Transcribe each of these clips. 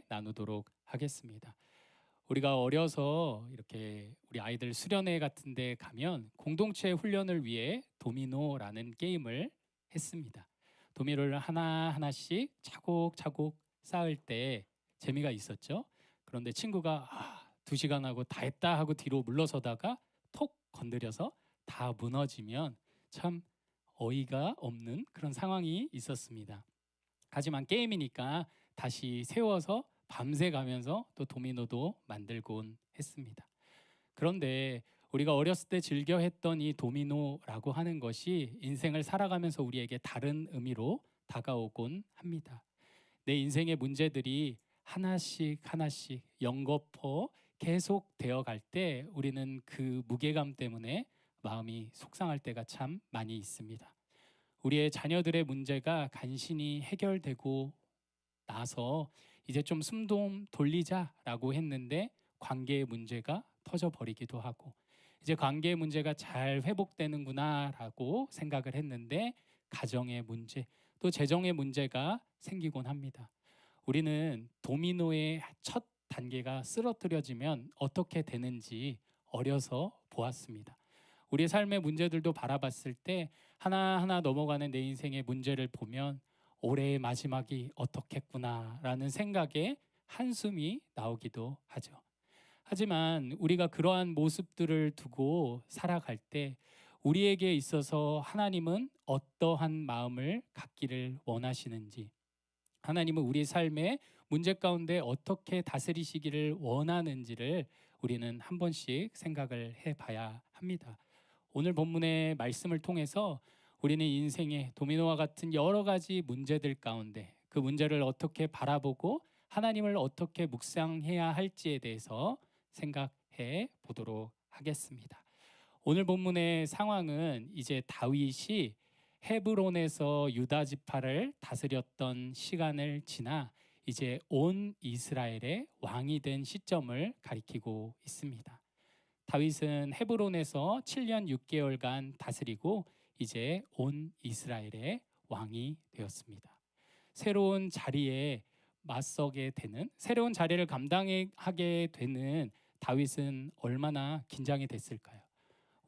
나누도록 하겠습니다. 우리가 어려서 이렇게 우리 아이들 수련회 같은 데 가면 공동체 훈련을 위해 도미노라는 게임을 했습니다. 도미노를 하나하나씩 차곡차곡 쌓을 때 재미가 있었죠. 그런데 친구가 2시간 하고 다 했다 하고 뒤로 물러서다가 톡 건드려서 다 무너지면 참 어이가 없는 그런 상황이 있었습니다. 하지만 게임이니까 다시 세워서 밤새 가면서 또 도미노도 만들곤 했습니다. 그런데 우리가 어렸을 때 즐겨 했던 이 도미노라고 하는 것이 인생을 살아가면서 우리에게 다른 의미로 다가오곤 합니다. 내 인생의 문제들이 하나씩 하나씩 연거푸 계속 되어 갈 때 우리는 그 무게감 때문에 마음이 속상할 때가 참 많이 있습니다. 우리의 자녀들의 문제가 간신히 해결되고 나서 이제 좀 숨 좀 돌리자라고 했는데 관계의 문제가 터져버리기도 하고, 이제 관계의 문제가 잘 회복되는구나라고 생각을 했는데 가정의 문제, 또 재정의 문제가 생기곤 합니다. 우리는 도미노의 첫 단계가 쓰러뜨려지면 어떻게 되는지 어려서 보았습니다. 우리의 삶의 문제들도 바라봤을 때 하나하나 넘어가는 내 인생의 문제를 보면 올해의 마지막이 어떻겠구나라는 생각에 한숨이 나오기도 하죠. 하지만 우리가 그러한 모습들을 두고 살아갈 때 우리에게 있어서 하나님은 어떠한 마음을 갖기를 원하시는지, 하나님은 우리 삶의 문제 가운데 어떻게 다스리시기를 원하는지를 우리는 한 번씩 생각을 해봐야 합니다. 오늘 본문의 말씀을 통해서 우리는 인생의 도미노와 같은 여러 가지 문제들 가운데 그 문제를 어떻게 바라보고 하나님을 어떻게 묵상해야 할지에 대해서 생각해 보도록 하겠습니다. 오늘 본문의 상황은 이제 다윗이 헤브론에서 유다 지파를 다스렸던 시간을 지나 이제 온 이스라엘의 왕이 된 시점을 가리키고 있습니다. 다윗은 헤브론에서 7년 6개월간 다스리고 이제 온 이스라엘의 왕이 되었습니다. 새로운 자리에 맞서게 되는, 새로운 자리를 감당하게 되는 다윗은 얼마나 긴장이 됐을까요?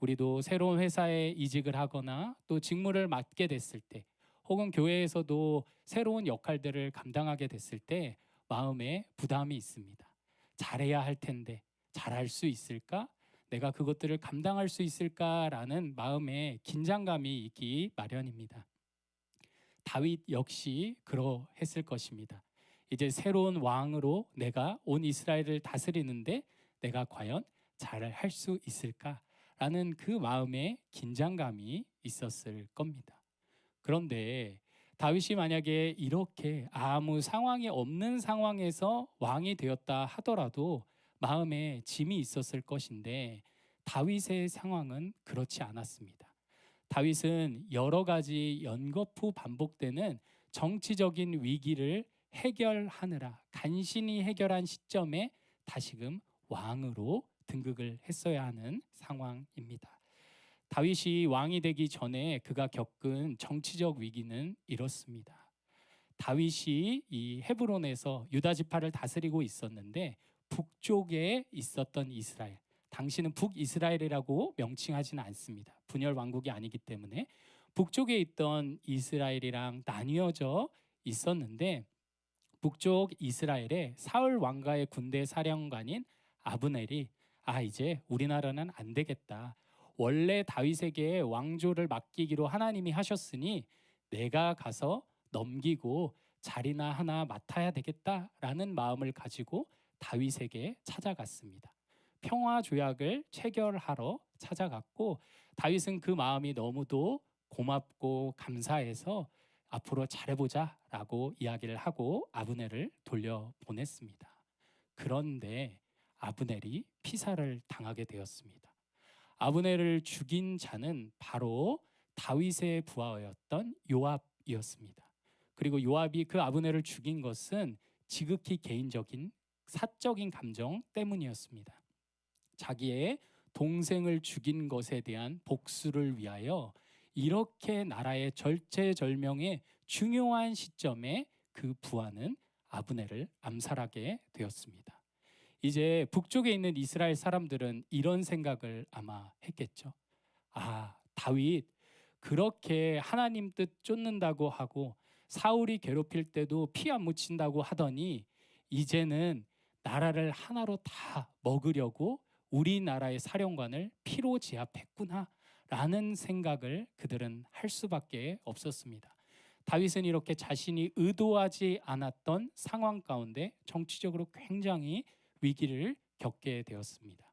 우리도 새로운 회사에 이직을 하거나 또 직무를 맡게 됐을 때, 혹은 교회에서도 새로운 역할들을 감당하게 됐을 때 마음에 부담이 있습니다. 잘해야 할 텐데 잘할 수 있을까? 내가 그것들을 감당할 수 있을까라는 마음에 긴장감이 있기 마련입니다. 다윗 역시 그러했을 것입니다. 이제 새로운 왕으로 내가 온 이스라엘을 다스리는데 내가 과연 잘 할 수 있을까라는 그 마음에 긴장감이 있었을 겁니다. 그런데 다윗이 만약에 이렇게 아무 상황이 없는 상황에서 왕이 되었다 하더라도 마음에 짐이 있었을 것인데 다윗의 상황은 그렇지 않았습니다. 다윗은 여러 가지 연거푸 반복되는 정치적인 위기를 해결하느라 간신히 해결한 시점에 다시금 왕으로 등극을 했어야 하는 상황입니다. 다윗이 왕이 되기 전에 그가 겪은 정치적 위기는 이렇습니다. 다윗이 이 헤브론에서 유다 지파를 다스리고 있었는데 북쪽에 있었던 이스라엘, 당시는 북이스라엘이라고 명칭하지는 않습니다. 분열 왕국이 아니기 때문에 북쪽에 있던 이스라엘이랑 나뉘어져 있었는데 북쪽 이스라엘의 사울 왕가의 군대 사령관인 아브넬이 이제 우리나라는 안 되겠다. 원래 다윗에게 왕조를 맡기기로 하나님이 하셨으니 내가 가서 넘기고 자리나 하나 맡아야 되겠다라는 마음을 가지고 다윗에게 찾아갔습니다. 평화 조약을 체결하러 찾아갔고 다윗은 그 마음이 너무도 고맙고 감사해서 앞으로 잘해보자라고 이야기를 하고 아브넬을 돌려보냈습니다. 그런데 아브넬이 피살을 당하게 되었습니다. 아브넬을 죽인 자는 바로 다윗의 부하였던 요압이었습니다. 그리고 요압이 그 아브넬을 죽인 것은 지극히 개인적인 사적인 감정 때문이었습니다. 자기의 동생을 죽인 것에 대한 복수를 위하여 이렇게 나라의 절체절명의 중요한 시점에 그 부하는 아브넬을 암살하게 되었습니다. 이제 북쪽에 있는 이스라엘 사람들은 이런 생각을 아마 했겠죠. 아, 다윗 그렇게 하나님 뜻 쫓는다고 하고 사울이 괴롭힐 때도 피 안 묻힌다고 하더니 이제는 나라를 하나로 다 먹으려고 우리나라의 사령관을 피로 제압했구나 라는 생각을 그들은 할 수밖에 없었습니다. 다윗은 이렇게 자신이 의도하지 않았던 상황 가운데 정치적으로 굉장히 위기를 겪게 되었습니다.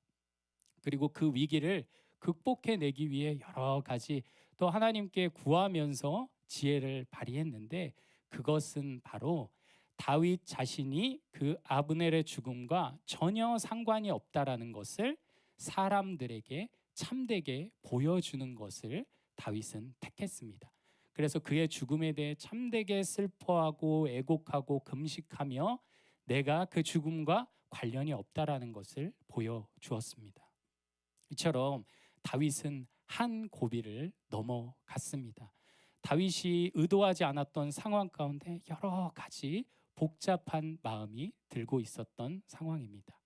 그리고 그 위기를 극복해내기 위해 여러 가지 또 하나님께 구하면서 지혜를 발휘했는데 그것은 바로 다윗 자신이 그 아브넬의 죽음과 전혀 상관이 없다라는 것을 사람들에게 참되게 보여주는 것을 다윗은 택했습니다. 그래서 그의 죽음에 대해 참되게 슬퍼하고 애곡하고 금식하며 내가 그 죽음과 관련이 없다라는 것을 보여주었습니다. 이처럼 다윗은 한 고비를 넘어갔습니다. 다윗이 의도하지 않았던 상황 가운데 여러 가지 복잡한 마음이 들고 있었던 상황입니다.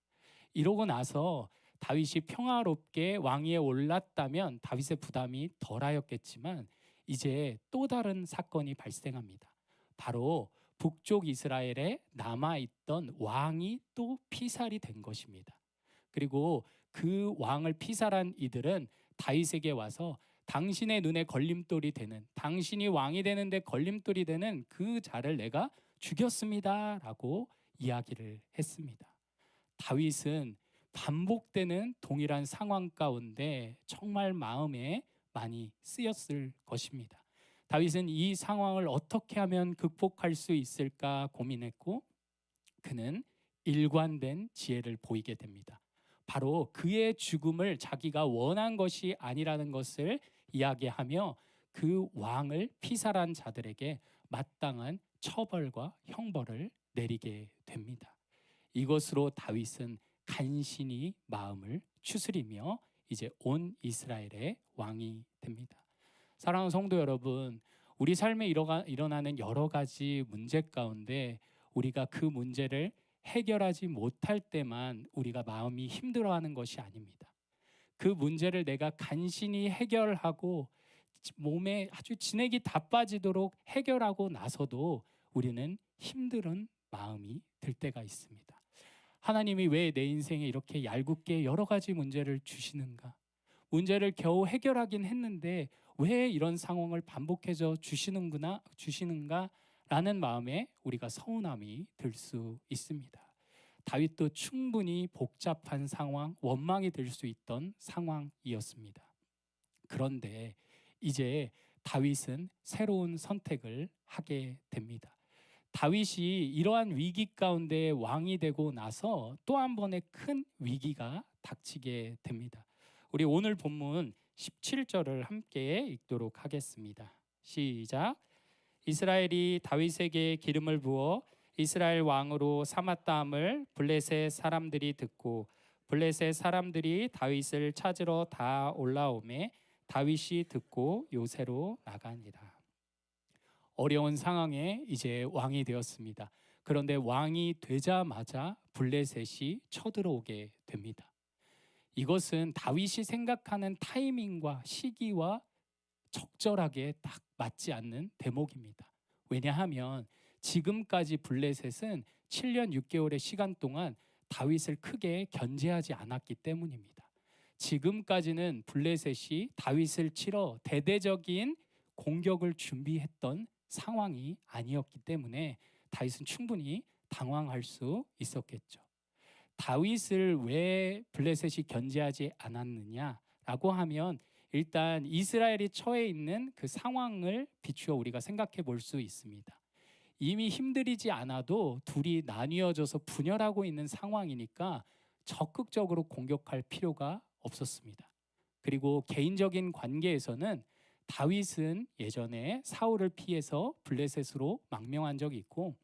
이러고 나서 다윗이 평화롭게 왕위에 올랐다면 다윗의 부담이 덜하였겠지만 이제 또 다른 사건이 발생합니다. 바로 북쪽 이스라엘에 남아있던 왕이 또 피살이 된 것입니다. 그리고 그 왕을 피살한 이들은 다윗에게 와서 당신의 눈에 걸림돌이 되는, 당신이 왕이 되는데 걸림돌이 되는 그 자를 내가 죽였습니다 라고 이야기를 했습니다. 다윗은 반복되는 동일한 상황 가운데 정말 마음에 많이 쓰였을 것입니다. 다윗은 이 상황을 어떻게 하면 극복할 수 있을까 고민했고 그는 일관된 지혜를 보이게 됩니다. 바로 그의 죽음을 자기가 원한 것이 아니라는 것을 이야기하며 그 왕을 피살한 자들에게 마땅한 처벌과 형벌을 내리게 됩니다. 이것으로 다윗은 간신히 마음을 추스리며 이제 온 이스라엘의 왕이 됩니다. 사랑하는 성도 여러분, 우리 삶에 일어나는 여러 가지 문제 가운데 우리가 그 문제를 해결하지 못할 때만 우리가 마음이 힘들어하는 것이 아닙니다. 그 문제를 내가 간신히 해결하고 몸에 아주 진액이 다 빠지도록 해결하고 나서도 우리는 힘든 마음이 들 때가 있습니다. 하나님이 왜 내 인생에 이렇게 얄궂게 여러 가지 문제를 주시는가? 문제를 겨우 해결하긴 했는데 왜 이런 상황을 반복해서 주시는가? 라는 마음에 우리가 서운함이 들 수 있습니다. 다윗도 충분히 복잡한 상황, 원망이 들 수 있던 상황이었습니다. 그런데 이제 다윗은 새로운 선택을 하게 됩니다. 다윗이 이러한 위기 가운데 왕이 되고 나서 또 한 번의 큰 위기가 닥치게 됩니다. 우리 오늘 본문 17절을 함께 읽도록 하겠습니다. 시작. 이스라엘이 다윗에게 기름을 부어 이스라엘 왕으로 삼았다함을 블레셋 사람들이 듣고 블레셋 사람들이 다윗을 찾으러 다 올라오매 다윗이 듣고 요새로 나가니라. 어려운 상황에 이제 왕이 되었습니다. 그런데 왕이 되자마자 블레셋이 쳐들어오게 됩니다. 이것은 다윗이 생각하는 타이밍과 시기와 적절하게 딱 맞지 않는 대목입니다. 왜냐하면 지금까지 블레셋은 7년 6개월의 시간 동안 다윗을 크게 견제하지 않았기 때문입니다. 지금까지는 블레셋이 다윗을 치러 대대적인 공격을 준비했던 상황이 아니었기 때문에 다윗은 충분히 당황할 수 있었겠죠. 다윗을 왜 블레셋이 견제하지 않았느냐라고 하면 일단 이스라엘이 처해 있는 그 상황을 비추어 우리가 생각해 볼 수 있습니다. 이미 힘들이지 않아도 둘이 나뉘어져서 분열하고 있는 상황이니까 적극적으로 공격할 필요가 없었습니다. 그리고 개인적인 관계에서는 다윗은 예전에 사울을 피해서 블레셋으로 망명한 적이 있고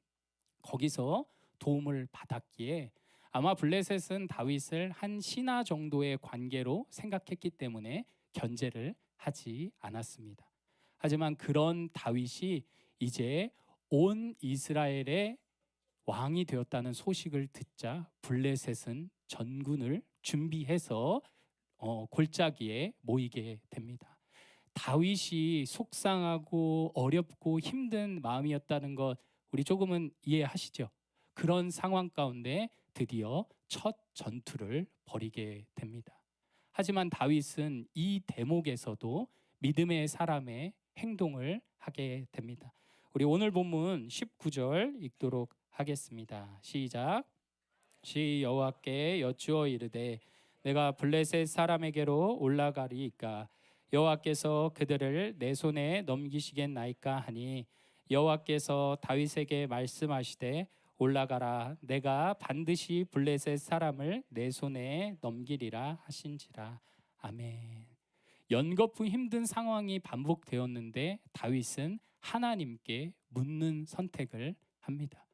거기서 도움을 받았기에 아마 블레셋은 다윗을 한 신하 정도의 관계로 생각했기 때문에 견제를 하지 않았습니다. 하지만 그런 다윗이 이제 온 이스라엘의 왕이 되었다는 소식을 듣자 블레셋은 전군을 준비해서 골짜기에 모이게 됩니다. 다윗이 속상하고 어렵고 힘든 마음이었다는 것 우리 조금은 이해하시죠? 그런 상황 가운데 드디어 첫 전투를 벌이게 됩니다. 하지만 다윗은 이 대목에서도 믿음의 사람의 행동을 하게 됩니다. 우리 오늘 본문 19절 읽도록 하겠습니다. 시작. 시 여호와께 여쭈어 이르되 내가 블레셋 사람에게로 올라가리이까 여호와께서 그들을 내 손에 넘기시겠나이까 하니 여호와께서 다윗에게 말씀하시되 올라가라 내가 반드시 블레셋 사람을 내 손에 넘기리라 하신지라. 아멘. 연거푸 힘든 상황이 반복되었는데 다윗은 하나님께 묻는 선택을 합니다.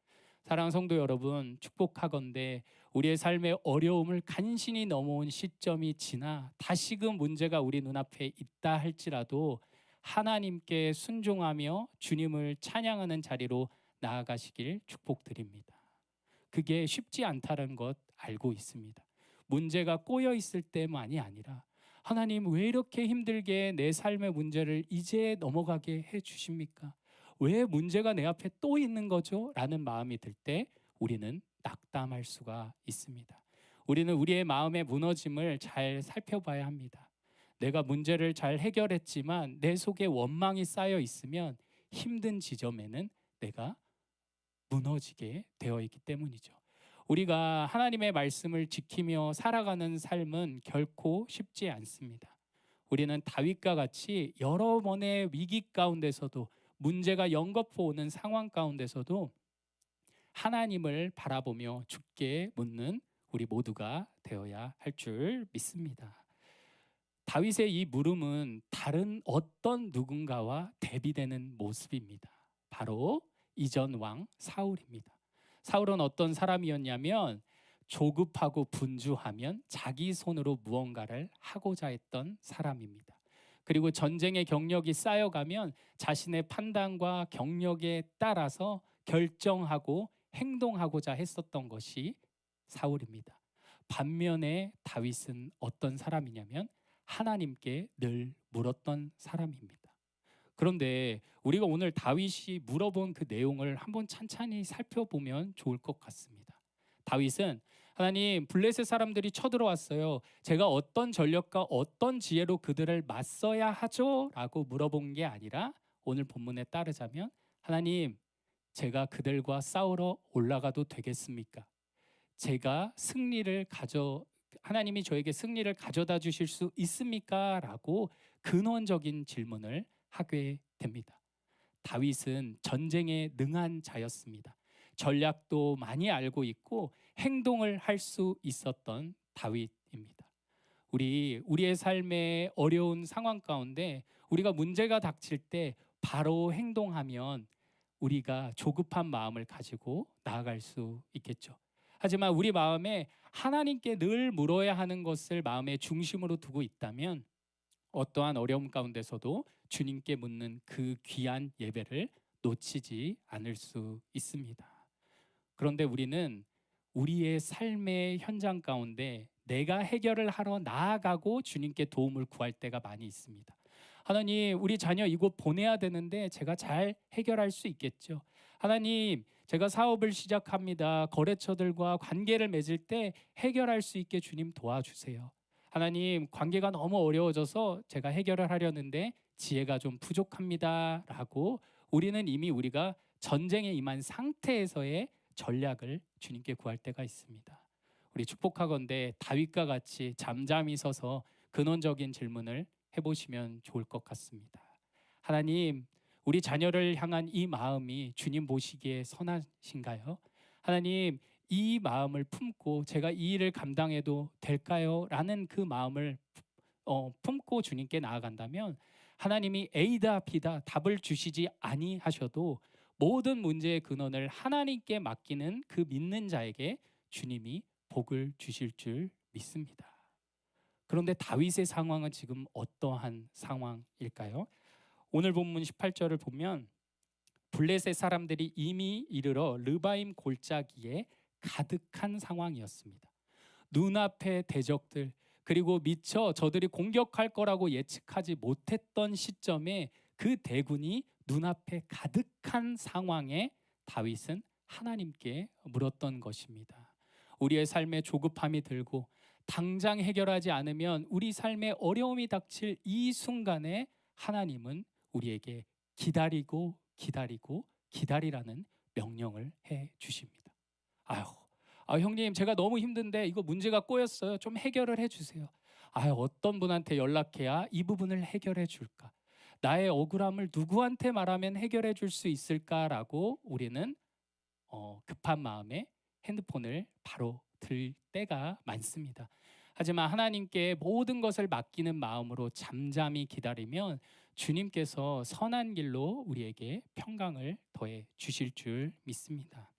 사랑하는 성도 여러분, 축복하건대 우리의 삶의 어려움을 간신히 넘어온 시점이 지나 다시금 문제가 우리 눈앞에 있다 할지라도 하나님께 순종하며 주님을 찬양하는 자리로 나아가시길 축복드립니다. 그게 쉽지 않다는 것 알고 있습니다. 문제가 꼬여 있을 때만이 아니라 하나님 왜 이렇게 힘들게 내 삶의 문제를 이제 넘어가게 해 주십니까? 왜 문제가 내 앞에 또 있는 거죠? 라는 마음이 들 때 우리는 낙담할 수가 있습니다. 우리는 우리의 마음의 무너짐을 잘 살펴봐야 합니다. 내가 문제를 잘 해결했지만 내 속에 원망이 쌓여 있으면 힘든 지점에는 내가 무너지게 되어 있기 때문이죠. 우리가 하나님의 말씀을 지키며 살아가는 삶은 결코 쉽지 않습니다. 우리는 다윗과 같이 여러 번의 위기 가운데서도 문제가 연거푸 오는 상황 가운데서도 하나님을 바라보며 주께 묻는 우리 모두가 되어야 할 줄 믿습니다. 다윗의 이 물음은 다른 어떤 누군가와 대비되는 모습입니다. 바로 이전 왕 사울입니다. 사울은 어떤 사람이었냐면 조급하고 분주하면 자기 손으로 무언가를 하고자 했던 사람입니다. 그리고 전쟁의 경력이 쌓여가면 자신의 판단과 경력에 따라서 결정하고 행동하고자 했었던 것이 사울입니다. 반면에 다윗은 어떤 사람이냐면 하나님께 늘 물었던 사람입니다. 그런데 우리가 오늘 다윗이 물어본 그 내용을 한번 찬찬히 살펴보면 좋을 것 같습니다. 다윗은 하나님 블레셋 사람들이 쳐들어왔어요. 제가 어떤 전력과 어떤 지혜로 그들을 맞서야 하죠? 라고 물어본 게 아니라 오늘 본문에 따르자면 하나님 제가 그들과 싸우러 올라가도 되겠습니까? 하나님이 저에게 승리를 가져다 주실 수 있습니까? 라고 근원적인 질문을 하게 됩니다. 다윗은 전쟁에 능한 자였습니다. 전략도 많이 알고 있고 행동을 할 수 있었던 다윗입니다. 우리의 삶의 어려운 상황 가운데 우리가 문제가 닥칠 때 바로 행동하면 우리가 조급한 마음을 가지고 나아갈 수 있겠죠. 하지만 우리 마음에 하나님께 늘 물어야 하는 것을 마음의 중심으로 두고 있다면 어떠한 어려움 가운데서도 주님께 묻는 그 귀한 예배를 놓치지 않을 수 있습니다. 그런데 우리는 우리의 삶의 현장 가운데 내가 해결을 하러 나아가고 주님께 도움을 구할 때가 많이 있습니다. 하나님, 우리 자녀 이곳 보내야 되는데 제가 잘 해결할 수 있겠죠? 하나님, 제가 사업을 시작합니다. 거래처들과 관계를 맺을 때 해결할 수 있게 주님 도와주세요. 하나님, 관계가 너무 어려워져서 제가 해결을 하려는데 지혜가 좀 부족합니다. 라고 우리는 이미 우리가 전쟁에 임한 상태에서의 전략을 주님께 구할 때가 있습니다. 우리 축복하건대 다윗과 같이 잠잠히 서서 근원적인 질문을 해보시면 좋을 것 같습니다. 하나님, 우리 자녀를 향한 이 마음이 주님 보시기에 선하신가요? 하나님, 이 마음을 품고 제가 이 일을 감당해도 될까요? 라는 그 마음을 품고 주님께 나아간다면 하나님이 A다 B다 답을 주시지 아니하셔도 모든 문제의 근원을 하나님께 맡기는 그 믿는 자에게 주님이 복을 주실 줄 믿습니다. 그런데 다윗의 상황은 지금 어떠한 상황일까요? 오늘 본문 18절을 보면 블레셋 사람들이 이미 이르러 르바임 골짜기에 가득한 상황이었습니다. 눈앞의 대적들, 그리고 미처 저들이 공격할 거라고 예측하지 못했던 시점에 그 대군이 눈앞에 가득한 상황에 다윗은 하나님께 물었던 것입니다. 우리의 삶에 조급함이 들고 당장 해결하지 않으면 우리 삶에 어려움이 닥칠 이 순간에 하나님은 우리에게 기다리고 기다리고 기다리라는 명령을 해 주십니다. 아유, 형님 제가 너무 힘든데 이거 문제가 꼬였어요. 좀 해결을 해 주세요. 어떤 분한테 연락해야 이 부분을 해결해 줄까? 나의 억울함을 누구한테 말하면 해결해 줄 수 있을까라고 우리는 급한 마음에 핸드폰을 바로 들 때가 많습니다. 하지만 하나님께 모든 것을 맡기는 마음으로 잠잠히 기다리면 주님께서 선한 길로 우리에게 평강을 더해 주실 줄 믿습니다.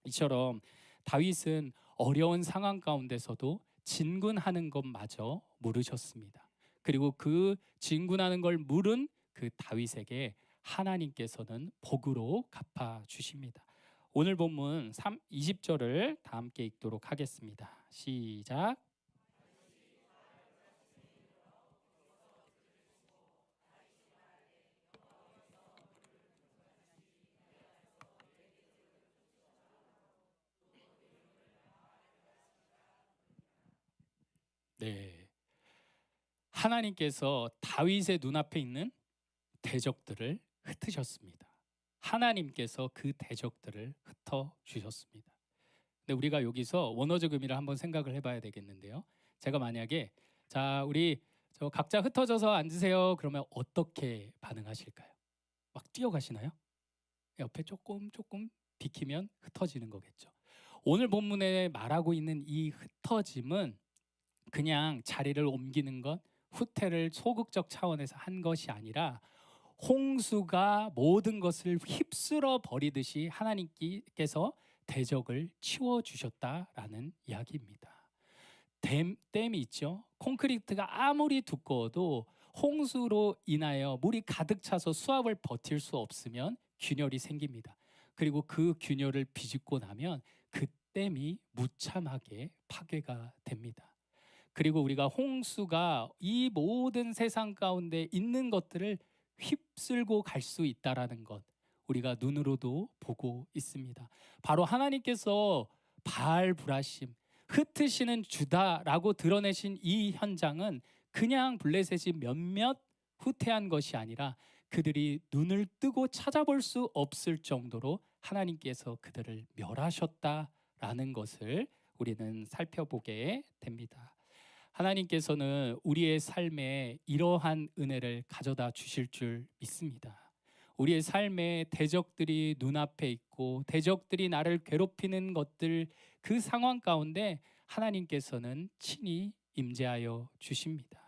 이처럼 다윗은 어려운 상황 가운데서도 진군하는 것마저 모르셨습니다. 그리고 그 진군하는 걸 물은 그 다윗에게 하나님께서는 복으로 갚아 주십니다. 오늘 본문 20절을 다 함께 읽도록 하겠습니다. 시작. 네. 하나님께서 다윗의 눈앞에 있는 대적들을 흩으셨습니다. 하나님께서 그 대적들을 흩어 주셨습니다. 근데 우리가 여기서 원어적 의미를 한번 생각을 해봐야 되겠는데요. 제가 만약에 자 우리 저 각자 흩어져서 앉으세요. 그러면 어떻게 반응하실까요? 막 뛰어가시나요? 옆에 조금 비키면 흩어지는 거겠죠. 오늘 본문에 말하고 있는 이 흩어짐은 그냥 자리를 옮기는 것, 후퇴를 소극적 차원에서 한 것이 아니라 홍수가 모든 것을 휩쓸어 버리듯이 하나님께서 대적을 치워 주셨다라는 이야기입니다. 댐이 있죠. 콘크리트가 아무리 두꺼워도 홍수로 인하여 물이 가득 차서 수압을 버틸 수 없으면 균열이 생깁니다. 그리고 그 균열을 비집고 나면 그 댐이 무참하게 파괴가 됩니다. 그리고 우리가 홍수가 이 모든 세상 가운데 있는 것들을 휩쓸고 갈 수 있다라는 것 우리가 눈으로도 보고 있습니다. 바로 하나님께서 바알 브라심 흩으시는 주다라고 드러내신 이 현장은 그냥 블레셋이 몇몇 후퇴한 것이 아니라 그들이 눈을 뜨고 찾아볼 수 없을 정도로 하나님께서 그들을 멸하셨다라는 것을 우리는 살펴보게 됩니다. 하나님께서는 우리의 삶에 이러한 은혜를 가져다 주실 줄 믿습니다. 우리의 삶에 대적들이 눈앞에 있고 대적들이 나를 괴롭히는 것들 그 상황 가운데 하나님께서는 친히 임재하여 주십니다.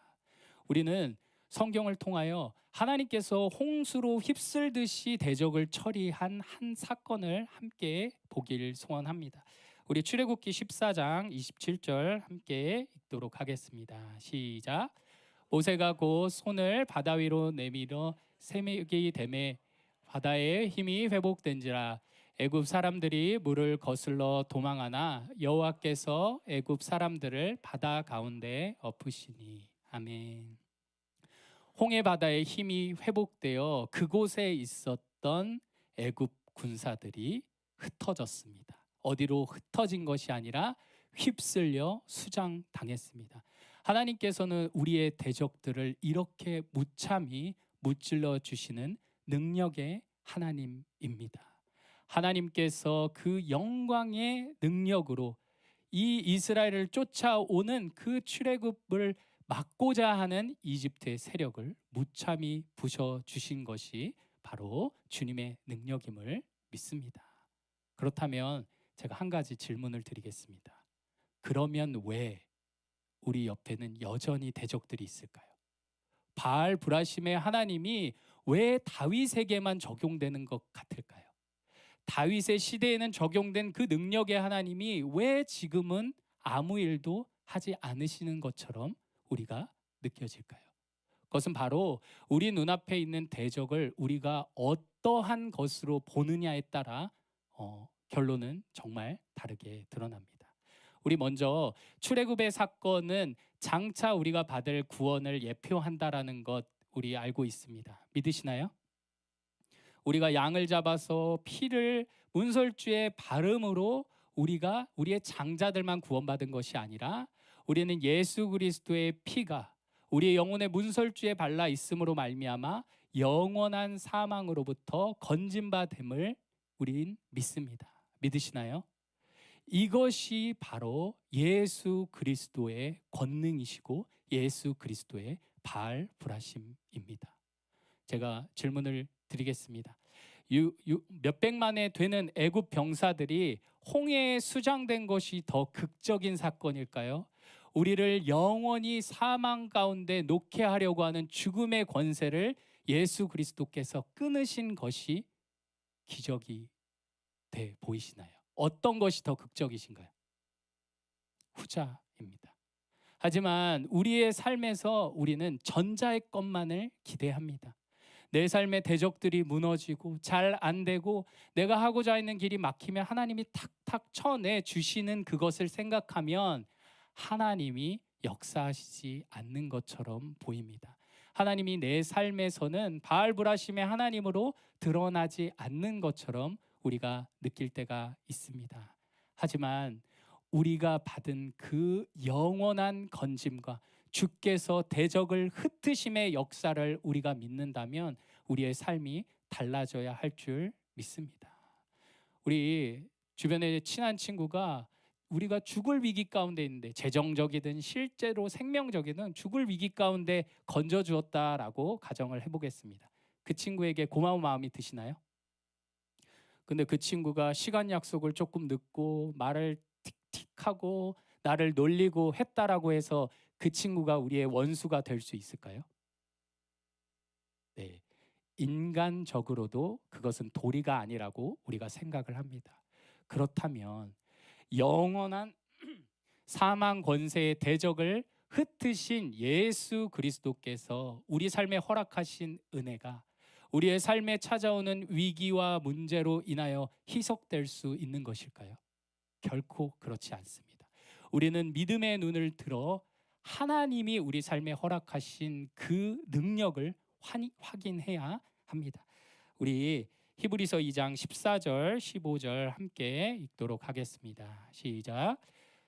우리는 성경을 통하여 하나님께서 홍수로 휩쓸듯이 대적을 처리한 한 사건을 함께 보길 소원합니다. 우리 출애굽기 14장 27절 함께 읽도록 하겠습니다. 시작. 모세가 곧 손을 바다 위로 내밀어 새벽이 되매 바다의 힘이 회복된지라 애굽 사람들이 물을 거슬러 도망하나 여호와께서 애굽 사람들을 바다 가운데 엎으시니. 아멘. 홍해 바다의 힘이 회복되어 그곳에 있었던 애굽 군사들이 흩어졌습니다. 어디로 흩어진 것이 아니라 휩쓸려 수장당했습니다. 하나님께서는 우리의 대적들을 이렇게 무참히 무찔러 주시는 능력의 하나님입니다. 하나님께서 그 영광의 능력으로 이 이스라엘을 쫓아오는 그 출애굽을 막고자 하는 이집트의 세력을 무참히 부셔주신 것이 바로 주님의 능력임을 믿습니다. 그렇다면 제가 한 가지 질문을 드리겠습니다. 그러면 왜 우리 옆에는 여전히 대적들이 있을까요? 바알 브라심의 하나님이 왜 다윗에게만 적용되는 것 같을까요? 다윗의 시대에는 적용된 그 능력의 하나님이 왜 지금은 아무 일도 하지 않으시는 것처럼 우리가 느껴질까요? 그것은 바로 우리 눈앞에 있는 대적을 우리가 어떠한 것으로 보느냐에 따라 결론은 정말 다르게 드러납니다. 우리 먼저 출애굽의 사건은 장차 우리가 받을 구원을 예표한다라는 것 우리 알고 있습니다. 믿으시나요? 우리가 양을 잡아서 피를 문설주에 바름으로 우리가 우리의 장자들만 구원받은 것이 아니라 우리는 예수 그리스도의 피가 우리의 영혼의 문설주에 발라 있음으로 말미암아 영원한 사망으로부터 건진받음을 우린 믿습니다. 믿으시나요? 이것이 바로 예수 그리스도의 권능이시고 예수 그리스도의 부활부활하심입니다. 제가 질문을 드리겠습니다. 몇백만에 되는 애굽 병사들이 홍해에 수장된 것이 더 극적인 사건일까요? 우리를 영원히 사망 가운데 놓게 하려고 하는 죽음의 권세를 예수 그리스도께서 끊으신 것이 기적이 돼 보이시나요? 어떤 것이 더 극적이신가요? 후자입니다. 하지만 우리의 삶에서 우리는 전자의 것만을 기대합니다. 내 삶의 대적들이 무너지고 잘 안 되고 내가 하고자 있는 길이 막히면 하나님이 탁탁 쳐내 주시는 그것을 생각하면 하나님이 역사하시지 않는 것처럼 보입니다. 하나님이 내 삶에서는 바알불하심의 하나님으로 드러나지 않는 것처럼 우리가 느낄 때가 있습니다. 하지만 우리가 받은 그 영원한 건짐과 주께서 대적을 흩으심의 역사를 우리가 믿는다면 우리의 삶이 달라져야 할 줄 믿습니다. 우리 주변에 친한 친구가 우리가 죽을 위기 가운데 있는데 재정적이든 실제로 생명적이든 죽을 위기 가운데 건져주었다라고 가정을 해보겠습니다. 그 친구에게 고마운 마음이 드시나요? 근데 그 친구가 시간 약속을 조금 늦고 말을 틱틱하고 나를 놀리고 했다라고 해서 그 친구가 우리의 원수가 될 수 있을까요? 네, 인간적으로도 그것은 도리가 아니라고 우리가 생각을 합니다. 그렇다면 영원한 사망 권세의 대적을 흩으신 예수 그리스도께서 우리 삶에 허락하신 은혜가 우리의 삶에 찾아오는 위기와 문제로 인하여 희석될 수 있는 것일까요? 결코 그렇지 않습니다. 우리는 믿음의 눈을 들어 하나님이 우리 삶에 허락하신 그 능력을 확인해야 합니다. 우리 히브리서 2장 14절 15절 함께 읽도록 하겠습니다. 시작.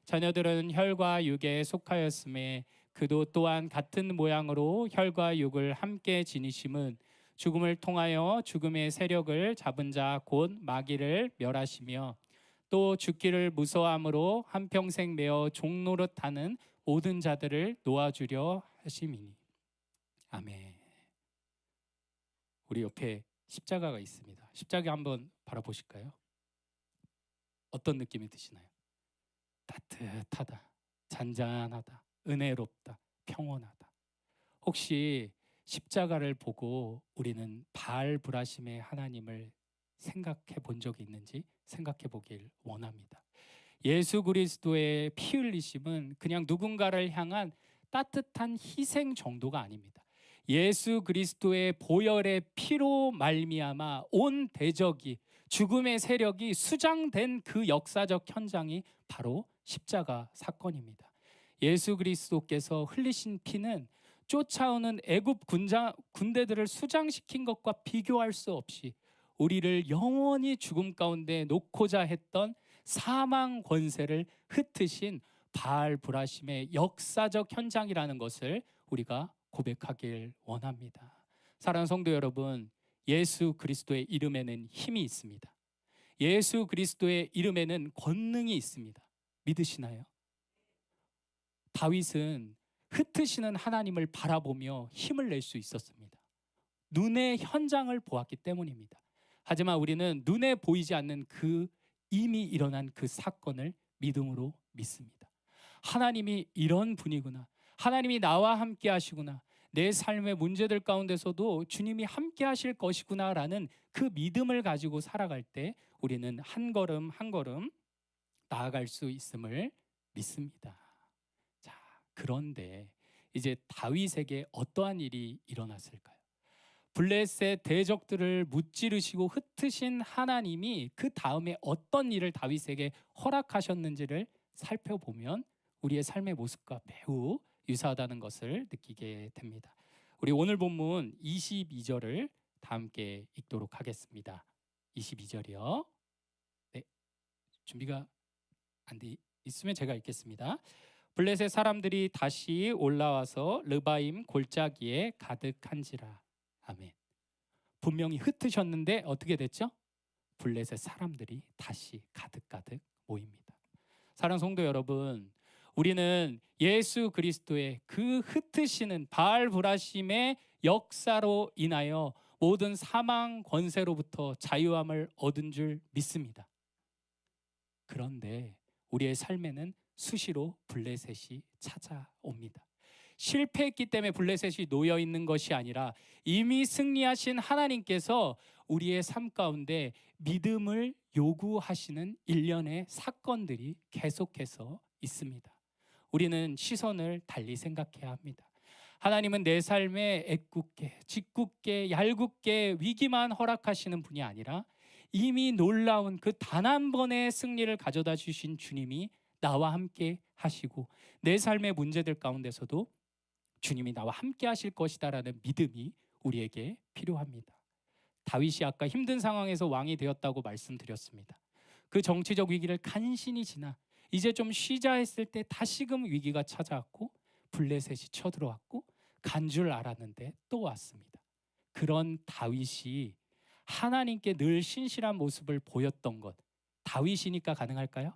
자녀들은 혈과 육에 속하였음에 그도 또한 같은 모양으로 혈과 육을 함께 지니심은 죽음을 통하여 죽음의 세력을 잡은 자 곧 마귀를 멸하시며 또 죽기를 무서워함으로 한평생 매어 종노릇하는 모든 자들을 놓아주려 하심이니. 아멘. 우리 옆에 십자가가 있습니다. 십자가 한번 바라보실까요? 어떤 느낌이 드시나요? 따뜻하다, 잔잔하다, 은혜롭다, 평온하다. 혹시 십자가를 보고 우리는 바알불하심의 하나님을 생각해 본 적이 있는지 생각해 보길 원합니다. 예수 그리스도의 피 흘리심은 그냥 누군가를 향한 따뜻한 희생 정도가 아닙니다. 예수 그리스도의 보혈의 피로 말미암아 온 대적이 죽음의 세력이 수장된 그 역사적 현장이 바로 십자가 사건입니다. 예수 그리스도께서 흘리신 피는 쫓아오는 애굽 군대들을 수장시킨 것과 비교할 수 없이 우리를 영원히 죽음 가운데 놓고자 했던 사망 권세를 흩으신 바알불하심의 역사적 현장이라는 것을 우리가 고백하길 원합니다. 사랑하는 성도 여러분, 예수 그리스도의 이름에는 힘이 있습니다. 예수 그리스도의 이름에는 권능이 있습니다. 믿으시나요? 다윗은 흩으시는 하나님을 바라보며 힘을 낼 수 있었습니다. 눈의 현장을 보았기 때문입니다. 하지만 우리는 눈에 보이지 않는 그 이미 일어난 그 사건을 믿음으로 믿습니다. 하나님이 이런 분이구나. 하나님이 나와 함께 하시구나. 내 삶의 문제들 가운데서도 주님이 함께 하실 것이구나 라는 그 믿음을 가지고 살아갈 때 우리는 한 걸음 한 걸음 나아갈 수 있음을 믿습니다. 자, 그런데 이제 다윗에게 어떠한 일이 일어났을까요? 블레셋 대적들을 무찌르시고 흩으신 하나님이 그 다음에 어떤 일을 다윗에게 허락하셨는지를 살펴보면 우리의 삶의 모습과 매우 유사하다는 것을 느끼게 됩니다. 우리 오늘 본문 22절을 다 함께 읽도록 하겠습니다. 22절이요. 네, 준비가 안 돼 있으면 제가 읽겠습니다. 블레셋 사람들이 다시 올라와서 르바임 골짜기에 가득한지라. 아멘. 분명히 흩으셨는데 어떻게 됐죠? 블레셋 사람들이 다시 가득가득 모입니다. 사랑하는 성도 여러분, 우리는 예수 그리스도의 그 흩으시는 바알브라심의 역사로 인하여 모든 사망 권세로부터 자유함을 얻은 줄 믿습니다. 그런데 우리의 삶에는 수시로 블레셋이 찾아옵니다. 실패했기 때문에 블레셋이 놓여 있는 것이 아니라 이미 승리하신 하나님께서 우리의 삶 가운데 믿음을 요구하시는 일련의 사건들이 계속해서 있습니다. 우리는 시선을 달리 생각해야 합니다. 하나님은 내 삶에 애꿎게, 짓궂게, 얄궂게 위기만 허락하시는 분이 아니라 이미 놀라운 그 단 한 번의 승리를 가져다 주신 주님이 나와 함께 하시고 내 삶의 문제들 가운데서도 주님이 나와 함께 하실 것이다라는 믿음이 우리에게 필요합니다. 다윗이 아까 힘든 상황에서 왕이 되었다고 말씀드렸습니다. 그 정치적 위기를 간신히 지나 이제 좀 쉬자 했을 때 다시금 위기가 찾아왔고 블레셋이 쳐들어왔고 간 줄 알았는데 또 왔습니다. 그런 다윗이 하나님께 늘 신실한 모습을 보였던 것, 다윗이니까 가능할까요?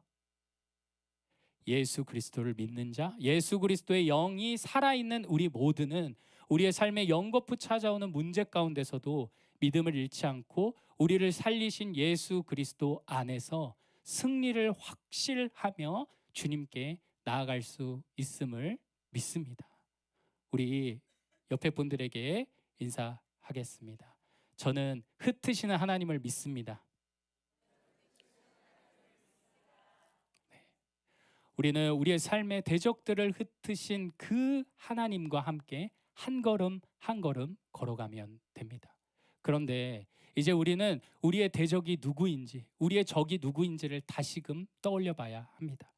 예수 그리스도를 믿는 자, 예수 그리스도의 영이 살아있는 우리 모두는 우리의 삶에 연거푸 찾아오는 문제 가운데서도 믿음을 잃지 않고 우리를 살리신 예수 그리스도 안에서 승리를 확실하며 주님께 나아갈 수 있음을 믿습니다. 우리 옆에 분들에게 인사하겠습니다. 저는 흩으시는 하나님을 믿습니다. 우리는 우리의 삶의 대적들을 흩으신 그 하나님과 함께 한 걸음 한 걸음 걸어가면 됩니다. 그런데 이제 우리는 우리의 대적이 누구인지, 우리의 적이 누구인지를 다시금 떠올려 봐야 합니다.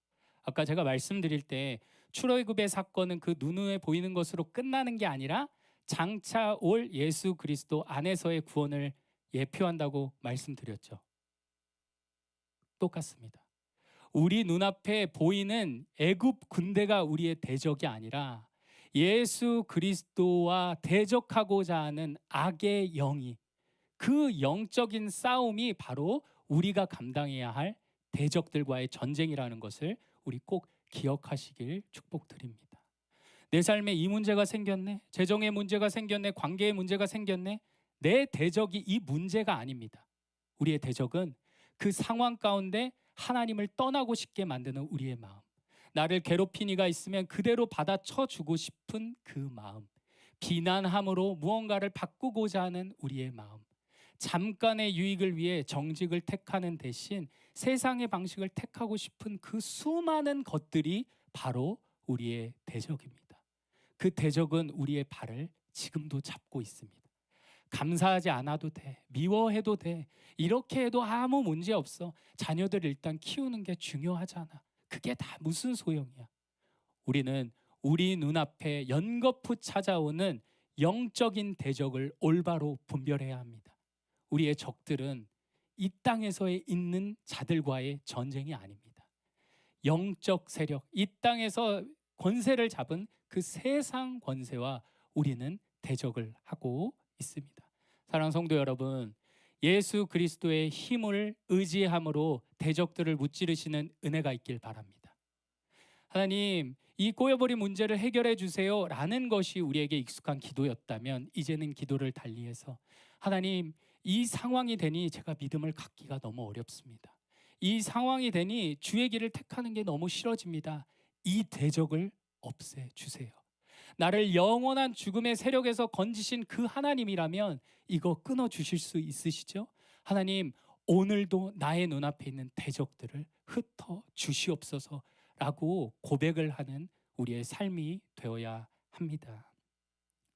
아까 제가 말씀드릴 때 출애굽의 사건은 그 눈에 보이는 것으로 끝나는 게 아니라 장차 올 예수 그리스도 안에서의 구원을 예표한다고 말씀드렸죠. 똑같습니다. 우리 눈앞에 보이는 애굽 군대가 우리의 대적이 아니라 예수 그리스도와 대적하고자 하는 악의 영이, 그 영적인 싸움이 바로 우리가 감당해야 할 대적들과의 전쟁이라는 것을 우리 꼭 기억하시길 축복드립니다. 내 삶에 이 문제가 생겼네, 재정의 문제가 생겼네, 관계의 문제가 생겼네. 내 대적이 이 문제가 아닙니다. 우리의 대적은 그 상황 가운데 하나님을 떠나고 싶게 만드는 우리의 마음, 나를 괴롭힌 이가 있으면 그대로 받아쳐주고 싶은 그 마음, 비난함으로 무언가를 바꾸고자 하는 우리의 마음, 잠깐의 유익을 위해 정직을 택하는 대신 세상의 방식을 택하고 싶은 그 수많은 것들이 바로 우리의 대적입니다. 그 대적은 우리의 발을 지금도 잡고 있습니다. 감사하지 않아도 돼, 미워해도 돼, 이렇게 해도 아무 문제 없어, 자녀들 일단 키우는 게 중요하잖아, 그게 다 무슨 소용이야. 우리는 우리 눈앞에 연거푸 찾아오는 영적인 대적을 올바로 분별해야 합니다. 우리의 적들은 이 땅에서 있는 자들과의 전쟁이 아닙니다. 영적 세력, 이 땅에서 권세를 잡은 그 세상 권세와 우리는 대적을 하고 있습니다. 사랑하는 성도 여러분, 예수 그리스도의 힘을 의지함으로 대적들을 무찌르시는 은혜가 있길 바랍니다. 하나님, 이 꼬여버린 문제를 해결해 주세요 라는 것이 우리에게 익숙한 기도였다면 이제는 기도를 달리해서 하나님, 이 상황이 되니 제가 믿음을 갖기가 너무 어렵습니다. 이 상황이 되니 주의 길을 택하는 게 너무 싫어집니다. 이 대적을 없애주세요. 나를 영원한 죽음의 세력에서 건지신 그 하나님이라면 이거 끊어주실 수 있으시죠? 하나님, 오늘도 나의 눈앞에 있는 대적들을 흩어 주시옵소서 라고 고백을 하는 우리의 삶이 되어야 합니다.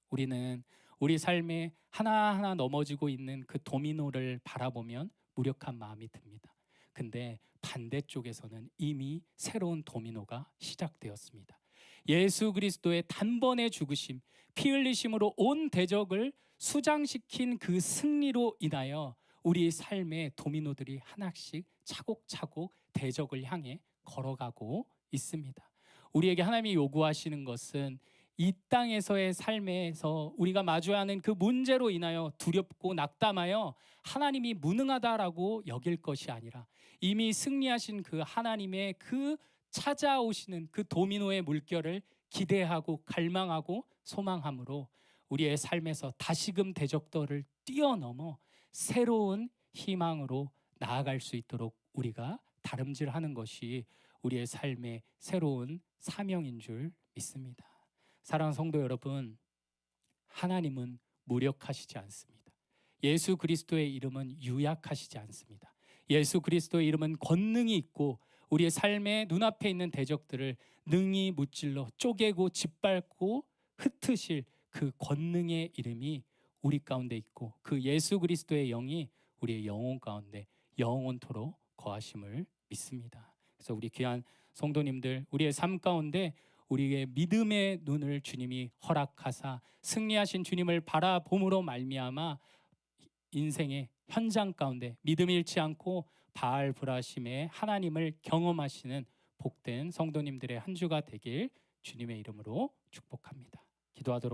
우리는 우리 삶에 하나하나 넘어지고 있는 그 도미노를 바라보면 무력한 마음이 듭니다. 근데 반대쪽에서는 이미 새로운 도미노가 시작되었습니다. 예수 그리스도의 단번에 죽으심, 피 흘리심으로 온 대적을 수장시킨 그 승리로 인하여 우리 삶의 도미노들이 하나씩 차곡차곡 대적을 향해 걸어가고 있습니다. 우리에게 하나님이 요구하시는 것은 이 땅에서의 삶에서 우리가 마주하는 그 문제로 인하여 두렵고 낙담하여 하나님이 무능하다라고 여길 것이 아니라 이미 승리하신 그 하나님의 그 찾아오시는 그 도미노의 물결을 기대하고 갈망하고 소망함으로 우리의 삶에서 다시금 대적들을 뛰어넘어 새로운 희망으로 나아갈 수 있도록 우리가 다름질하는 것이 우리의 삶의 새로운 사명인 줄 믿습니다. 사랑하는 성도 여러분, 하나님은 무력하시지 않습니다. 예수 그리스도의 이름은 유약하시지 않습니다. 예수 그리스도의 이름은 권능이 있고 우리의 삶의 눈앞에 있는 대적들을 능히 무찔러 쪼개고 짓밟고 흩으실 그 권능의 이름이 우리 가운데 있고 그 예수 그리스도의 영이 우리의 영혼 가운데 영원토록 거하심을 믿습니다. 그래서 우리 귀한 성도님들, 우리의 삶 가운데 우리의 믿음의 눈을 주님이 허락하사 승리하신 주님을 바라봄으로 말미암아 인생의 현장 가운데 믿음 잃지 않고 바알 브라심의 하나님을 경험하시는 복된 성도님들의 한 주가 되길 주님의 이름으로 축복합니다. 기도하도록